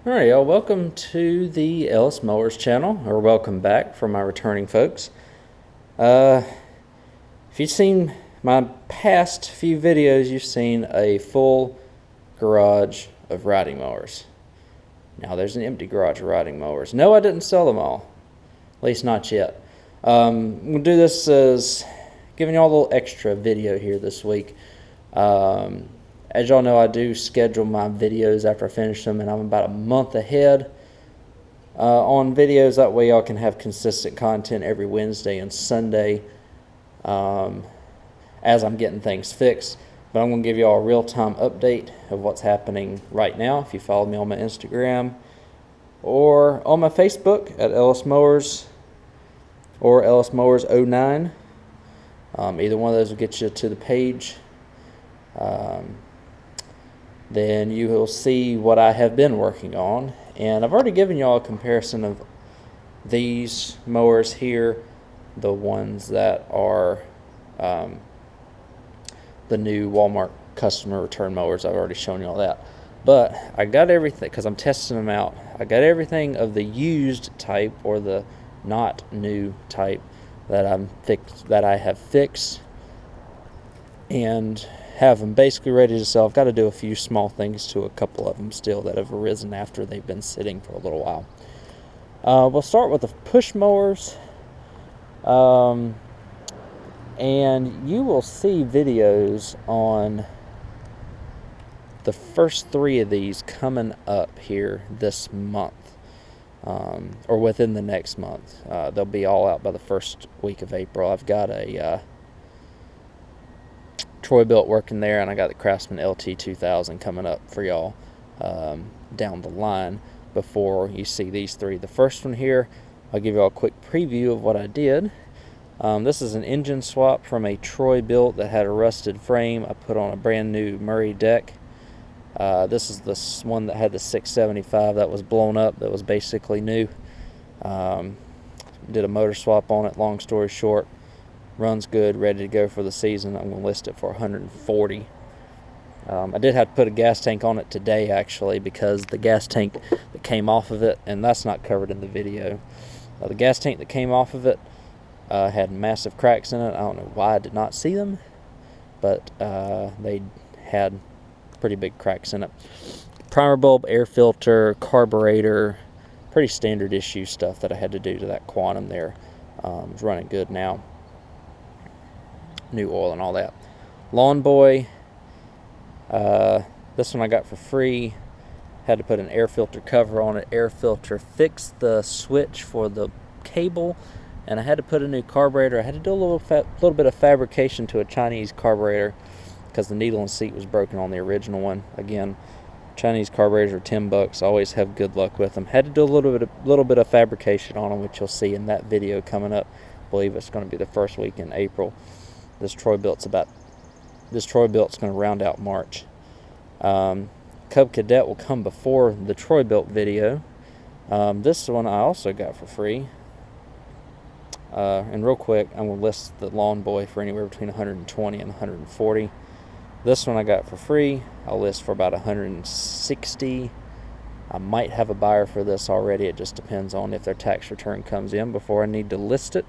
Alright, y'all, welcome to the Ellis Mowers channel, or welcome back for my returning folks. If you've seen my past few videos, you've seen a full garage of riding mowers. Now there's an empty garage of riding mowers. No, I didn't sell them all, at least not yet. I'm going to do this as giving y'all a little extra video here this week. As y'all know, I do schedule my videos after I finish them, and I'm about a month ahead on videos. That way y'all can have consistent content every Wednesday and Sunday as I'm getting things fixed. But I'm going to give y'all a real-time update of what's happening right now. If you follow me on my Instagram or on my Facebook at Ellis Mowers or Ellis Mowers 09. Either one of those will get you to the page. Then you will see what I have been working on. And I've already given y'all a comparison of these mowers here, the ones that are the new Walmart customer return mowers. I've already shown y'all that. But I got everything, because I'm testing them out. I got everything of the used type, or the not new type, that I have fixed and have them basically ready to sell. I've got to do a few small things to a couple of them still that have arisen after they've been sitting for a little while. We'll start with the push mowers, and you will see videos on the first three of these coming up here this month, or within the next month. They'll be all out by the first week of April. I've got a Bilt working there, and I got the Craftsman LT 2000 coming up for y'all down the line before you see these three. The first one here, I'll give y'all a quick preview of what I did. This is an engine swap from a Bilt that had a rusted frame. I put on a brand new Murray deck. This is the one that had the 675 that was blown up, that was basically new. Did a motor swap on it. Long story short, runs good, ready to go for the season. I'm going to list it for $140. I did have to put a gas tank on it today, actually, because the gas tank that came off of it, and that's not covered in the video, the gas tank that came off of it had massive cracks in it. I don't know why I did not see them, but they had pretty big cracks in it. Primer bulb, air filter, carburetor, pretty standard issue stuff that I had to do to that Quantum there. It's running good now. New oil and all that. Lawn Boy, this one I got for free. Had to put an air filter cover on it. Air filter fixed the switch for the cable, and I had to put a new carburetor. I had to do a little bit of fabrication to a Chinese carburetor because the needle and seat was broken on the original one. Again, Chinese carburetors are $10. Always have good luck with them. Had to do a little bit of fabrication on them, which you'll see in that video coming up. I believe it's going to be the first week in April. This Bilt's going to round out March. Cub Cadet will come before the Bilt video. This one I also got for free. And real quick, I'm going to list the Lawn Boy for anywhere between $120 and $140. This one I got for free. I'll list for about $160. I might have a buyer for this already. It just depends on if their tax return comes in before I need to list it.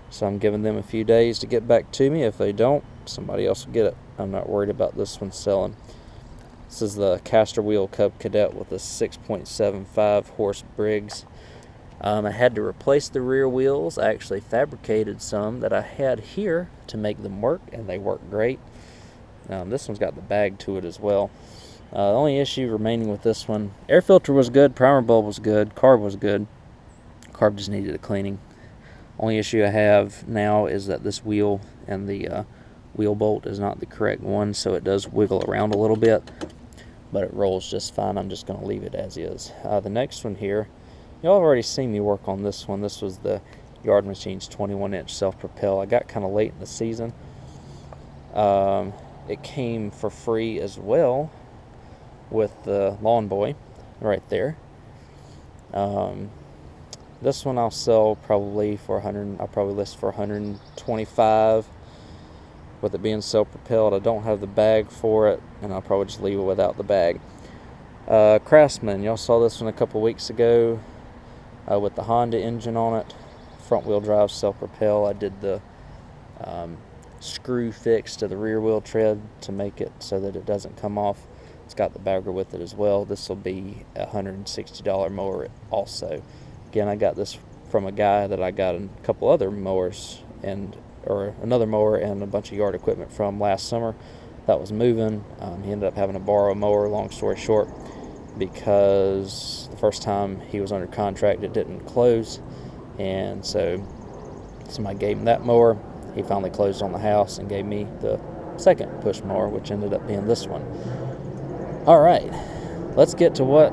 So I'm giving them a few days to get back to me. If they don't, somebody else will get it. I'm not worried about this one selling. This is the caster wheel Cub Cadet with a 6.75 horse Briggs. I had to replace the rear wheels. I actually fabricated some that I had here to make them work, and they work great. This one's got the bag to it as well. The only issue remaining with this one, air filter was good, primer bulb was good, carb was good. Carb just needed a cleaning. Only issue I have now is that this wheel and the wheel bolt is not the correct one, so it does wiggle around a little bit, but it rolls just fine. I'm just going to leave it as is. The next one here, y'all have already seen me work on this one. This was the Yard Machines 21-inch Self-Propelled. I got kind of late in the season. It came for free as well with the Lawn Boy right there. This one I'll sell probably for I'll probably list for $125 with it being self-propelled. I don't have the bag for it, and I'll probably just leave it without the bag. Craftsman, y'all saw this one a couple weeks ago with the Honda engine on it. Front wheel drive, self-propel. I did the screw fix to the rear wheel tread to make it so that it doesn't come off. It's got the bagger with it as well. This will be a $160 mower also. Again, I got this from a guy that I got a couple other mowers or another mower and a bunch of yard equipment from last summer that was moving. He ended up having to borrow a mower, long story short, because the first time he was under contract it didn't close, and so somebody gave him that mower. He finally closed on the house and gave me the second push mower, which ended up being this one. Alright, let's get to what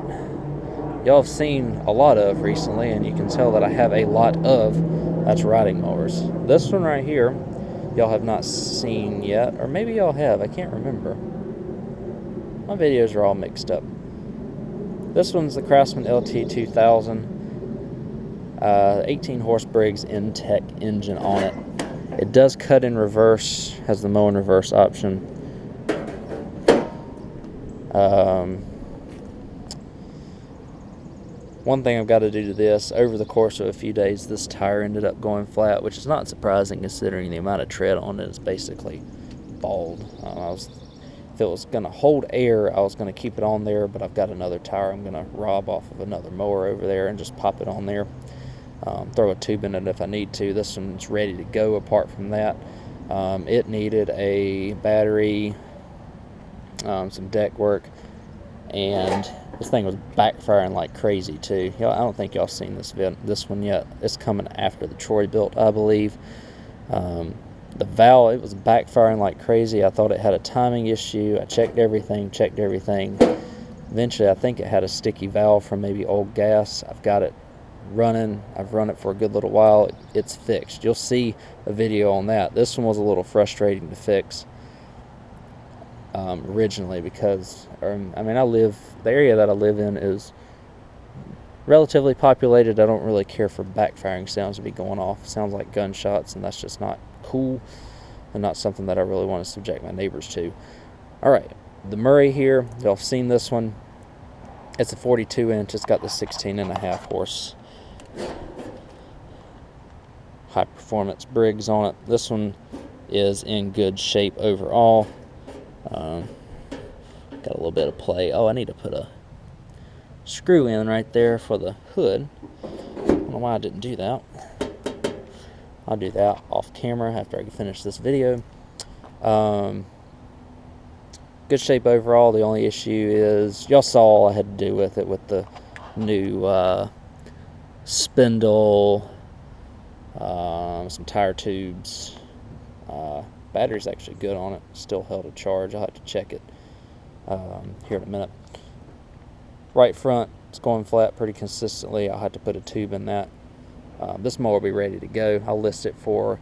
y'all have seen a lot of recently, and you can tell that I have a lot of. That's riding mowers. This one right here, y'all have not seen yet, or maybe y'all have, I can't remember. My videos are all mixed up. This one's the Craftsman LT 2000, 18 horse Briggs Intech engine on it. It does cut in reverse, has the mow in reverse option. One thing I've got to do to this, over the course of a few days, this tire ended up going flat, which is not surprising considering the amount of tread on it. It's basically bald. If it was going to hold air, I was going to keep it on there, but I've got another tire I'm going to rob off of another mower over there and just pop it on there. Throw a tube in it if I need to. This one's ready to go apart from that. It needed a battery, some deck work, and this thing was backfiring like crazy too. I don't think y'all seen this one yet. It's coming after the Troy Bilt, I believe. The valve, it was backfiring like crazy. I thought it had a timing issue. I checked everything. Eventually, I think it had a sticky valve from maybe old gas. I've got it running. I've run it for a good little while. It's fixed. You'll see a video on that. This one was a little frustrating to fix originally because, the area that I live in is relatively populated. I don't really care for backfiring sounds to be going off. It sounds like gunshots, and that's just not cool and not something that I really want to subject my neighbors to. Alright, the Murray here, y'all have seen this one. It's a 42 inch. It's got the 16.5 horse high performance Briggs on it. This one is in good shape overall. Got a little bit of play. Oh, I need to put a screw in right there for the hood. I don't know why I didn't do that. I'll do that off camera after I finish this video. Good shape overall. The only issue is, y'all saw all I had to do with it with the new spindle, some tire tubes. Battery's actually good on it. Still held a charge. I'll have to check it here in a minute. Right front, it's going flat pretty consistently. I'll have to put a tube in that. This mower will be ready to go. I'll list it for,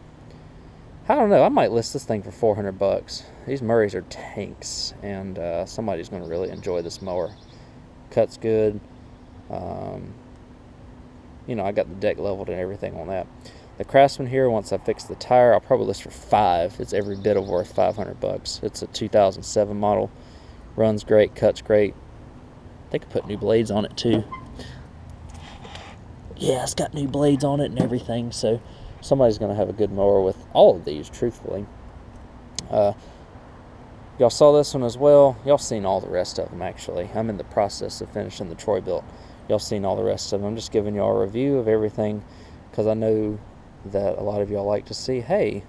I don't know, I might list this thing for 400 bucks. These Murrays are tanks, and somebody's going to really enjoy this mower. Cuts good. I got the deck leveled and everything on that. The Craftsman here, once I fix the tire, I'll probably list for $5. It's every bit of worth 500 bucks. It's a 2007 model. Runs great, cuts great. I think I put new blades on it too. Yeah, it's got new blades on it and everything, so somebody's going to have a good mower with all of these, truthfully. Y'all saw this one as well. Y'all seen all the rest of them, actually. I'm in the process of finishing the Troy Bilt. Y'all seen all the rest of them. I'm just giving y'all a review of everything because I know that a lot of y'all like to see, hey,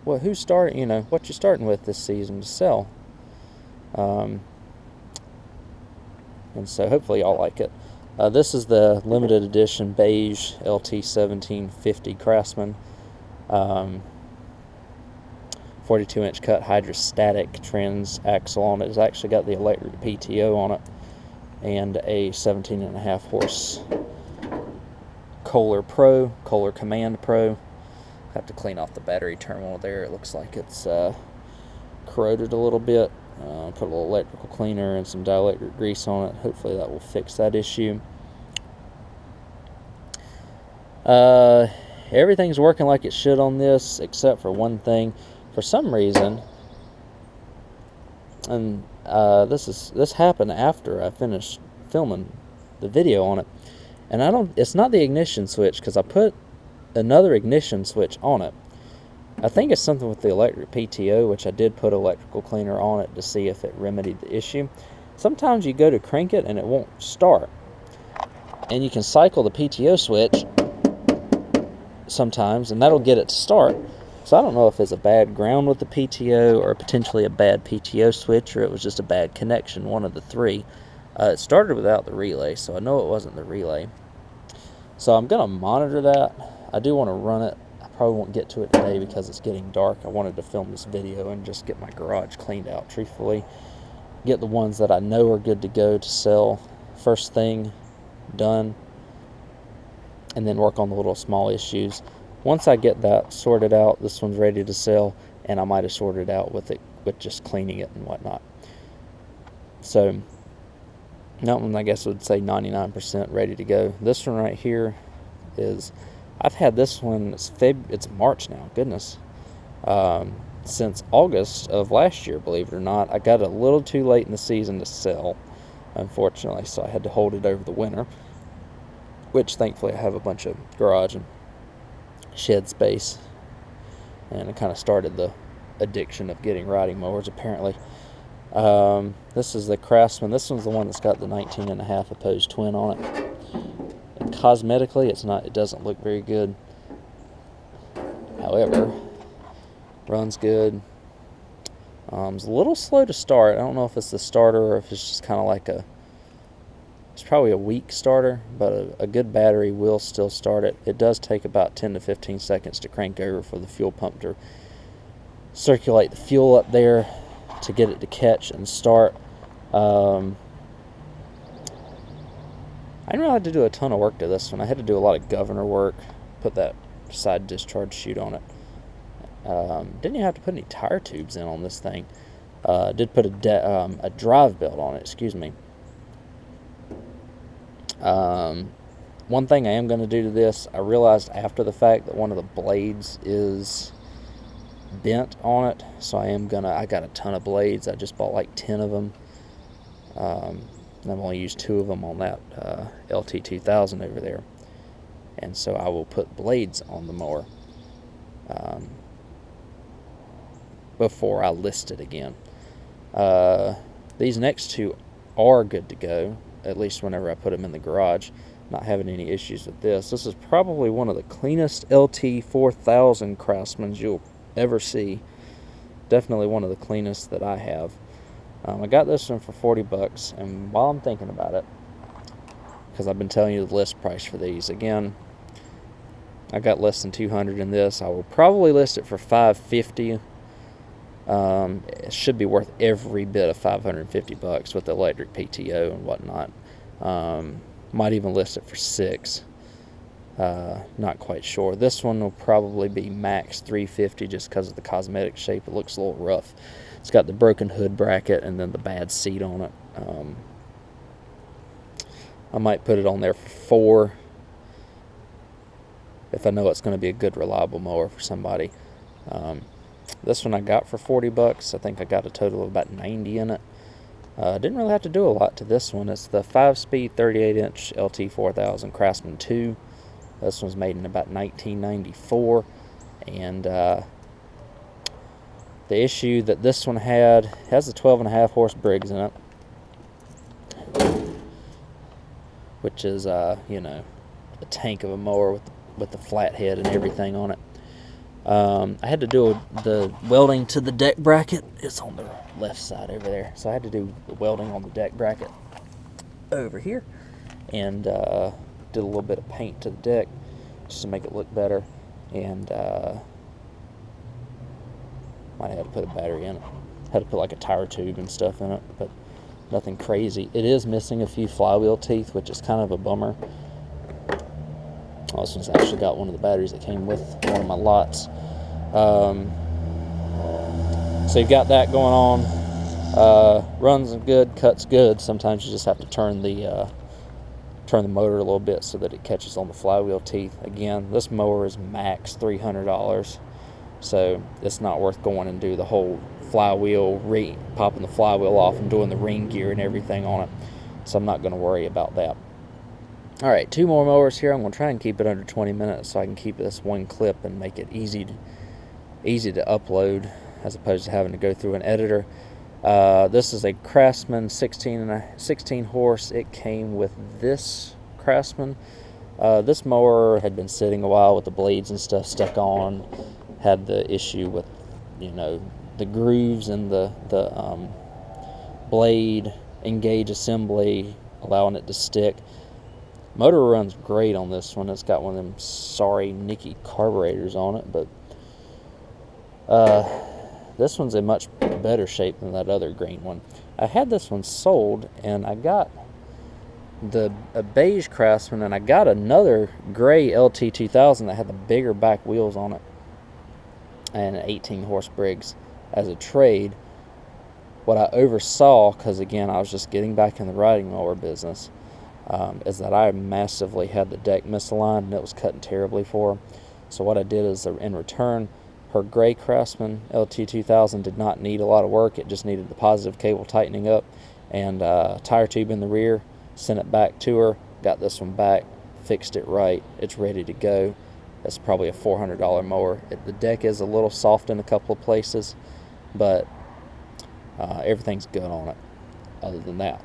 well, what you starting with this season to sell? And so hopefully y'all like it. This is the limited edition beige LT 1750 Craftsman. 42 inch cut hydrostatic trans axle on it. It's actually got the electric PTO on it and a 17.5 horse Kohler Command Pro. Have to clean off the battery terminal there. It looks like it's corroded a little bit. Put a little electrical cleaner and some dielectric grease on it. Hopefully that will fix that issue. Everything's working like it should on this except for one thing. For some reason, And this happened after I finished filming the video on it. And it's not the ignition switch, because I put another ignition switch on it. I think it's something with the electric PTO, which I did put electrical cleaner on it to see if it remedied the issue. Sometimes you go to crank it and it won't start. And you can cycle the PTO switch sometimes, and that'll get it to start. So I don't know if it's a bad ground with the PTO, or potentially a bad PTO switch, or it was just a bad connection, one of the three. It started without the relay, so I know it wasn't the relay. So I'm going to monitor that. I do want to run it. I probably won't get to it today because it's getting dark. I wanted to film this video and just get my garage cleaned out, truthfully. Get the ones that I know are good to go to sell first thing done, and then work on the little small issues. Once I get that sorted out, this one's ready to sell, and I might have sorted out with just cleaning it and whatnot. So that one, I guess, would say 99% ready to go. This one right here I've had this one, it's March now, goodness. Since August of last year, believe it or not. I got a little too late in the season to sell, unfortunately, so I had to hold it over the winter, which thankfully I have a bunch of garage and shed space, and it kind of started the addiction of getting riding mowers, apparently. This is the Craftsman. This one's the one that's got the 19.5 opposed twin on it. And cosmetically, it doesn't look very good. However, runs good. It's a little slow to start. I don't know if it's the starter or if it's just kind of like it's probably a weak starter, but a good battery will still start it. It does take about 10 to 15 seconds to crank over for the fuel pump to circulate the fuel up there to get it to catch and start. I didn't really have to do a ton of work to this one. I had to do a lot of governor work, put that side discharge chute on it. Didn't even have to put any tire tubes in on this thing. Did put a drive belt on it, excuse me. One thing I am going to do to this, I realized after the fact that one of the blades is bent on it, so I got a ton of blades. I just bought like 10 of them. I've only used 2 of them on that LT2000 over there, and so I will put blades on the mower before I list it again. These next 2 are good to go, at least whenever I put them in the garage. Not having any issues with this. This is probably one of the cleanest LT4000 Craftsmans you'll ever see. Definitely one of the cleanest that I have. I got this one for $40, and while I'm thinking about it, because I've been telling you the list price for these, again, I got less than $200 in this. I will probably list it for $550. It should be worth every bit of $550 with the electric PTO and whatnot. Might even list it for $6. Not quite sure. This one will probably be max $350 just because of the cosmetic shape. It looks a little rough. It's got the broken hood bracket and then the bad seat on it. I might put it on there for $4 if I know it's going to be a good, reliable mower for somebody. This one I got for $40. I think I got a total of about 90 in it. Didn't really have to do a lot to this one. It's the 5-speed 38-inch LT4000 Craftsman 2. This one's made in about 1994, and the issue that this one has a 12.5 horse Briggs in it, which is a tank of a mower with the flat head and everything on it. I had to do the welding to the deck bracket. It's on the left side over there, so I had to do the welding on the deck bracket over here, and did a little bit of paint to the deck just to make it look better, and might have had to put a battery in it. Had to put like a tire tube and stuff in it, but nothing crazy. It is missing a few flywheel teeth, which is kind of a bummer. This one's actually got one of the batteries that came with one of my lots. So you've got that going on. Runs good, cuts good. Sometimes you just have to turn the motor a little bit so that it catches on the flywheel teeth. Again, this mower is max $300, so it's not worth going and do the whole flywheel, popping the flywheel off and doing the ring gear and everything on it. So I'm not going to worry about that. All right, 2 more mowers here. I'm going to try and keep it under 20 minutes so I can keep this one clip and make it easy to upload as opposed to having to go through an editor. This is a Craftsman 16 horse. It came with this Craftsman. This mower had been sitting a while with the blades and stuff stuck on. Had the issue with, the grooves in the blade engage assembly, allowing it to stick. Motor runs great on this one. It's got one of them sorry Nicky carburetors on it, but this one's in much better shape than that other green one. I had this one sold, and I got a beige Craftsman, and I got another gray LT2000 that had the bigger back wheels on it and 18 horse Briggs as a trade. What I oversaw, because again I was just getting back in the riding mower business, is that I massively had the deck misaligned and it was cutting terribly for her. So what I did is, in return, her gray Craftsman LT2000 did not need a lot of work. It just needed the positive cable tightening up and tire tube in the rear. Sent it back to her, got this one back, fixed it right. It's ready to go. It's probably a $400 mower. The deck is a little soft in a couple of places, but everything's good on it other than that.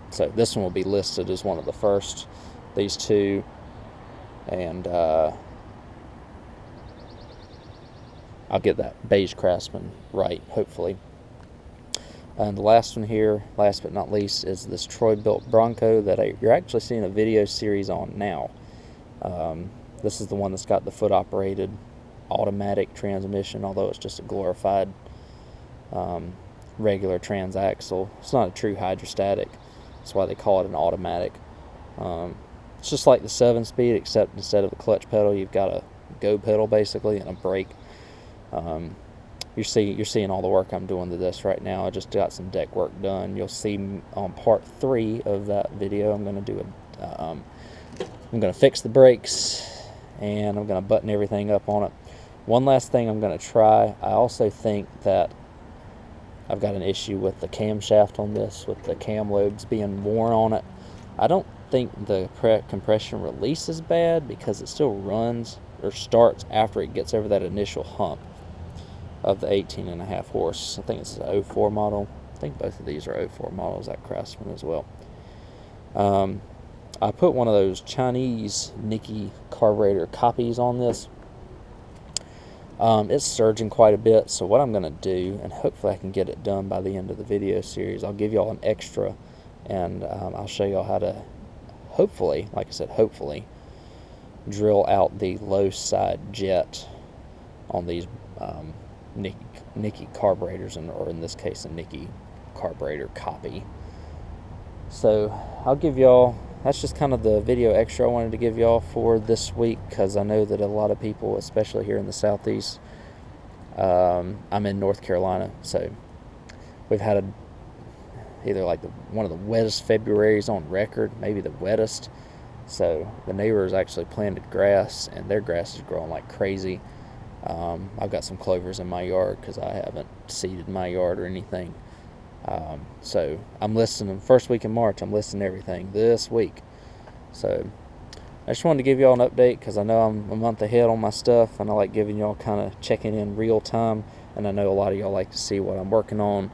So this one will be listed as one of the first, these two, and I'll get that beige Craftsman right, hopefully. And the last one here, last but not least, is this Bilt Bronco that you're actually seeing a video series on now. This is the one that's got the foot-operated automatic transmission, although it's just a glorified regular transaxle. It's not a true hydrostatic. That's why they call it an automatic. It's just like the 7-speed, except instead of a clutch pedal, you've got a go pedal basically and a brake. You're seeing all the work I'm doing to this right now. I just got some deck work done. You'll see on part 3 of that video. I'm going to do I'm going to fix the brakes and I'm going to button everything up on it. One last thing I'm going to try. I also think that I've got an issue with the camshaft on this, with the cam lobes being worn on it. I don't think the compression release is bad because it still runs or starts after it gets over that initial hump of the 18.5 horse. I think it's an 04 model. I think both of these are 04 models, that Craftsman as well. I put one of those Chinese Nicky carburetor copies on this. It's surging quite a bit, so what I'm going to do, and hopefully I can get it done by the end of the video series, I'll give y'all an extra, and I'll show y'all how to, hopefully, like I said, hopefully, drill out the low side jet on these Nicky carburetors, or in this case, a Nicky carburetor copy. So I'll give y'all, that's just kind of the video extra I wanted to give y'all for this week, because I know that a lot of people, especially here in the Southeast, I'm in North Carolina, so we've had either like one of the wettest Februaries on record, maybe the wettest. So the neighbors actually planted grass, and their grass is growing like crazy. I've got some clovers in my yard because I haven't seeded my yard or anything. So I'm listening, first week in March, I'm listening to everything this week. So I just wanted to give y'all an update because I know I'm a month ahead on my stuff, and I like giving y'all kind of checking in real time. And I know a lot of y'all like to see what I'm working on,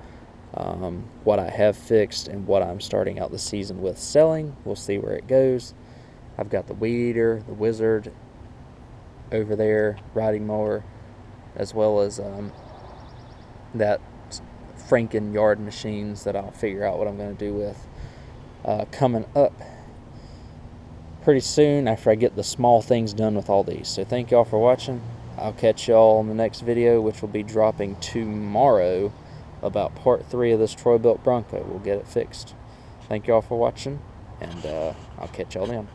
what I have fixed, and what I'm starting out the season with selling. We'll see where it goes. I've got the Weed Eater, the Wizard over there, riding mower, as well as that Franken yard machines that I'll figure out what I'm going to do with coming up pretty soon after I get the small things done with all these. So thank y'all for watching. I'll catch y'all in the next video, which will be dropping tomorrow, about part 3 of this Bilt Bronco. We'll get it fixed. Thank y'all for watching, and I'll catch y'all then.